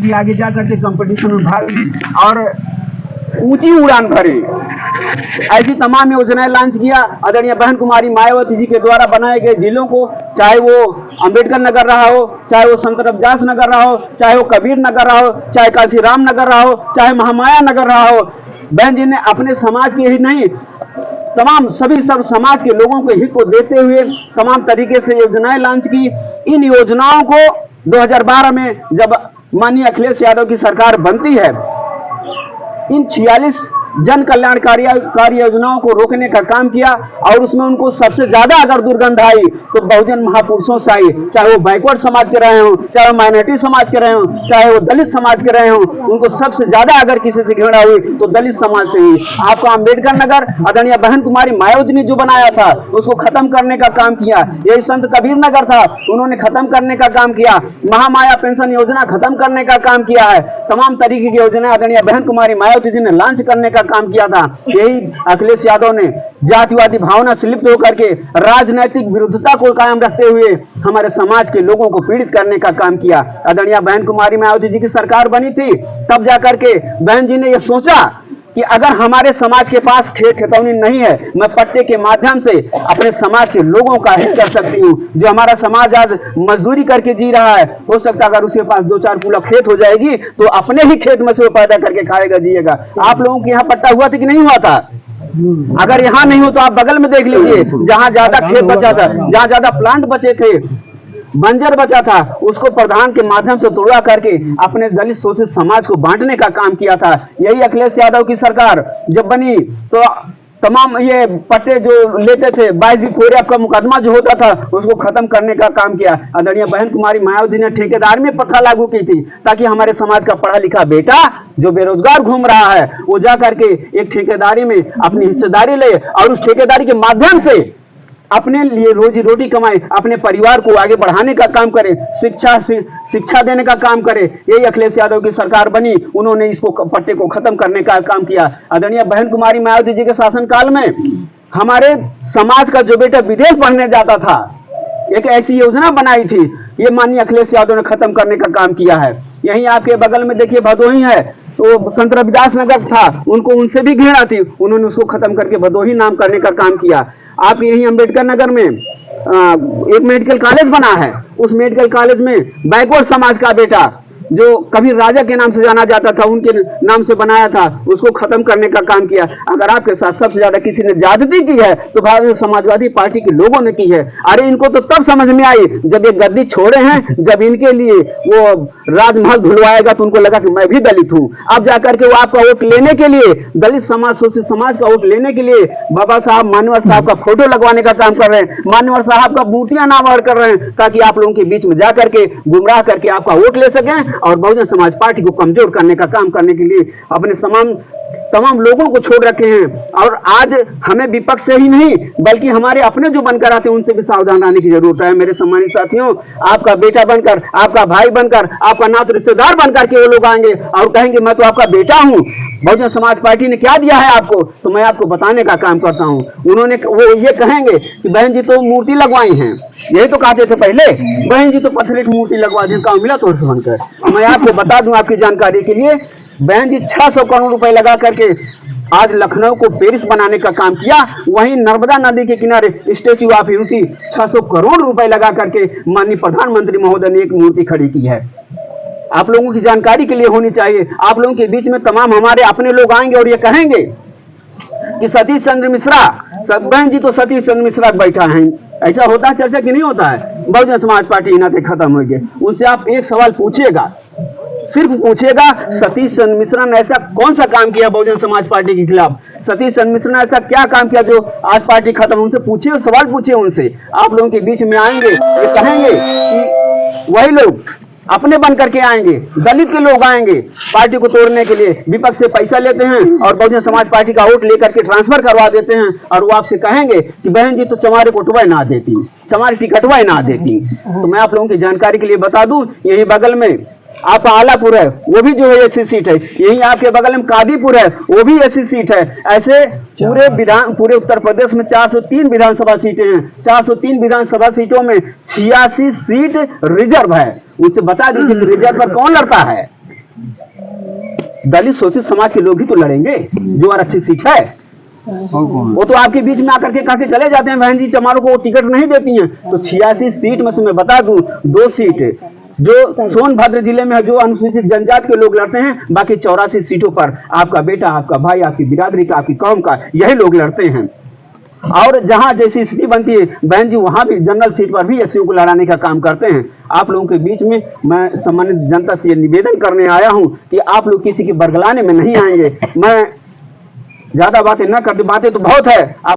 भी आगे जा करके कंपटीशन में भाग और ऊंची उड़ान भरे। ऐसी तमाम योजनाएं लॉन्च किया आदरणीय बहन कुमारी मायावती जी के द्वारा बनाए गए जिलों को, चाहे वो अंबेडकर नगर रहा हो, चाहे वो संत रविदास नगर रहा हो, चाहे वो कबीर नगर रहा हो, चाहे काशीराम नगर रहा हो, चाहे महामाया नगर रहा हो। बहन जी ने अपने समाज के ही नहीं तमाम सब समाज के लोगों के हित को देते हुए तमाम तरीके से योजनाएं लॉन्च की। इन योजनाओं को 2012 में जब माननीय अखिलेश यादव की सरकार बनती है, इन 46 जन कल्याणकारी योजनाओं को रोकने का काम किया और उसमें उनको सबसे ज्यादा अगर दुर्गंध आई तो बहुजन महापुरुषों से आई, चाहे वो बैकवर्ड समाज के रहे हों, चाहे वो माइनॉरिटी समाज के रहे हों, चाहे वो दलित समाज के रहे हों। उनको सबसे ज्यादा अगर किसी से घृणा हुई तो दलित समाज से ही। आपका अंबेडकर नगर आदरणीय बहन कुमारी मायावती ने जो बनाया था उसको खत्म करने का काम किया। यही संत कबीर नगर था, उन्होंने खत्म करने का काम किया। महामाया पेंशन योजना खत्म करने का काम किया है। तमाम तरीके की योजनाएं आदरणीय बहन कुमारी मायावती जी ने लॉन्च करने का काम किया था। यही अखिलेश यादव ने जातिवादी भावना से लिप्त होकर के राजनीतिक विरुद्धता को कायम रखते हुए हमारे समाज के लोगों को पीड़ित करने का काम किया। आदरणीय बहन कुमारी मायावती जी की सरकार बनी थी, तब जाकर के बहन जी ने यह सोचा कि अगर हमारे समाज के पास खेत खतौनी नहीं है, मैं पट्टे के माध्यम से अपने समाज के लोगों का हित कर सकती हूँ। जो हमारा समाज आज मजदूरी करके जी रहा है, हो सकता है अगर उसके पास 2-4 पुला खेत हो जाएगी तो अपने ही खेत में से वो पैदा करके खाएगा, जिएगा। आप लोगों के यहाँ पट्टा हुआ था कि नहीं हुआ था? अगर यहाँ नहीं हो तो आप बगल में देख लीजिए, जहाँ ज्यादा खेत बचा था, जहाँ ज्यादा प्लांट बचे थे, बंजर बचा था, उसको प्रधान के माध्यम से तोड़ा करके अपने दलित शोषित समाज को बांटने का काम किया था। यही अखिलेश यादव की सरकार जब बनी तो तमाम ये पट्टे जो लेते थे 22 फोरे आपका मुकदमा जो होता था उसको खत्म करने का काम किया। आदरणीय बहन कुमारी मायावती ने ठेकेदार में प्रथा लागू की थी ताकि हमारे समाज का पढ़ा लिखा बेटा जो बेरोजगार घूम रहा है वो जा करके एक ठेकेदारी में अपनी हिस्सेदारी ले और उस ठेकेदारी के माध्यम से अपने लिए रोजी रोटी कमाए, अपने परिवार को आगे बढ़ाने का काम करे, शिक्षा देने का काम करे। यही अखिलेश यादव की सरकार बनी, उन्होंने इसको पट्टे को खत्म करने का काम किया। आदरणीय बहन कुमारी मायावती जी के शासनकाल में हमारे समाज का जो बेटा विदेश पढ़ने जाता था, एक ऐसी योजना बनाई थी, ये माननीय अखिलेश यादव ने खत्म करने का काम किया है। यहीं आपके बगल में देखिए भदोही है, तो संत रविदास नगर था, उनसे भी घृणा थी, उन्होंने उसको खत्म करके भदोही नाम करने का काम किया। आप यहीं अंबेडकर नगर में एक मेडिकल कॉलेज बना है, उस मेडिकल कॉलेज में बैकवर्ड समाज का बेटा जो कभी राजा के नाम से जाना जाता था, उनके नाम से बनाया था, उसको खत्म करने का काम किया। अगर आपके साथ सबसे ज्यादा किसी ने ज्यादती की है तो भारतीय समाजवादी पार्टी के लोगों ने की है। अरे इनको तो तब समझ में आई जब ये गद्दी छोड़े हैं, जब इनके लिए वो राजमहल धुलवाएगा तो उनको लगा कि मैं भी दलित हूँ। अब जाकर के वो आपका वोट लेने के लिए, दलित समाज शोषित समाज का वोट लेने के लिए बाबा साहब मान्यवर साहब का फोटो लगवाने का काम कर रहे हैं, मान्यवर साहब का मूर्तियां नामवर कर रहे हैं ताकि आप लोगों के बीच में जाकर के गुमराह करके आपका वोट ले सकें और बहुजन समाज पार्टी को कमजोर करने का काम करने के लिए अपने तमाम लोगों को छोड़ रखे हैं। और आज हमें विपक्ष से ही नहीं बल्कि हमारे अपने जो बनकर आते हैं उनसे भी सावधान रहने की जरूरत है। मेरे सम्मानित साथियों, आपका बेटा बनकर, आपका भाई बनकर, आपका नात रिश्तेदार बनकर के वो लोग आएंगे और कहेंगे मैं तो आपका बेटा हूँ, बहुजन समाज पार्टी ने क्या दिया है आपको, तो मैं आपको बताने का काम करता हूँ। वो ये कहेंगे कि बहन जी तो मूर्ति लगवाई हैं, यही तो कहते थे पहले, बहन जी तो पत्थर की मूर्ति लगवा दी, काम मिला तो बनकर। मैं आपको बता दूं आपकी जानकारी के लिए, बहन जी 600 करोड़ रुपए लगा करके आज लखनऊ को पेरिस बनाने का काम किया। वहीं नर्मदा नदी के किनारे स्टेच्यू ऑफ यूनिटी 600 करोड़ रुपए लगा करके माननीय प्रधानमंत्री महोदय ने एक मूर्ति खड़ी की है। आप लोगों की जानकारी के लिए होनी चाहिए। आप लोगों के बीच में तमाम हमारे अपने लोग आएंगे और ये कहेंगे कि सतीश चंद्र मिश्रा, बहन जी तो सतीश चंद्र मिश्रा बैठा है। ऐसा होता है चर्चा कि नहीं होता है? बहुजन समाज पार्टी नाते खत्म हो गए। उनसे आप एक सवाल पूछिएगा, सिर्फ पूछिएगा, सतीश चंद्र मिश्रा ने ऐसा कौन सा काम किया बहुजन समाज पार्टी के खिलाफ? सतीश चंद्र मिश्रा ने ऐसा क्या काम किया जो आज पार्टी खत्म? उनसे पूछिए, सवाल पूछिए उनसे। आप लोगों के बीच में आएंगे, ये कहेंगे कि वही लोग अपने बन करके आएंगे, दलित के लोग आएंगे पार्टी को तोड़ने के लिए, विपक्ष से पैसा लेते हैं और बहुजन समाज पार्टी का वोट लेकर के ट्रांसफर करवा देते हैं और वो आपसे कहेंगे कि बहन जी तो चमारे कोटवाई ना देती, चमारे टिकटवाई ना देती। तो मैं आप लोगों की जानकारी के लिए बता दूं, यही बगल में आपका आलापुर है, वो भी जो है ऐसी सीट है। यही आपके बगल में कादीपुर है, वो भी ऐसी सीट है। ऐसे पूरे उत्तर प्रदेश में 403 विधानसभा सीटें हैं। 403 विधानसभा सीटों में 86 सीट रिजर्व है। उनसे बता दीजिए कि रिजर्व पर कौन लड़ता है? दलित शोषित समाज के लोग ही तो लड़ेंगे जो आरक्षित सीट है। वो तो आपके बीच में आकर के कह के चले जाते हैं बहन जी हमारों को टिकट नहीं देती हैं। तो 86 सीट में से मैं बता दूं 2 सीट जो सोनभद्र जिले में है जो अनुसूचित जनजाति के लोग लड़ते हैं, बाकी 84 सीटों पर आपका बेटा, आपका भाई, आपकी बिरादरी का, आपकी कौम का यही लोग लड़ते हैं। और जहां जैसी स्थिति बनती है बहन जी वहां भी जनरल सीट पर भी एससीओ को लड़ाने का काम करते हैं। आप लोगों के बीच में मैं सम्मानित जनता से निवेदन करने आया हूं कि आप लोग किसी के बरगलाने में नहीं आएंगे। मैं ज्यादा बातें न करते, बातें तो बहुत है।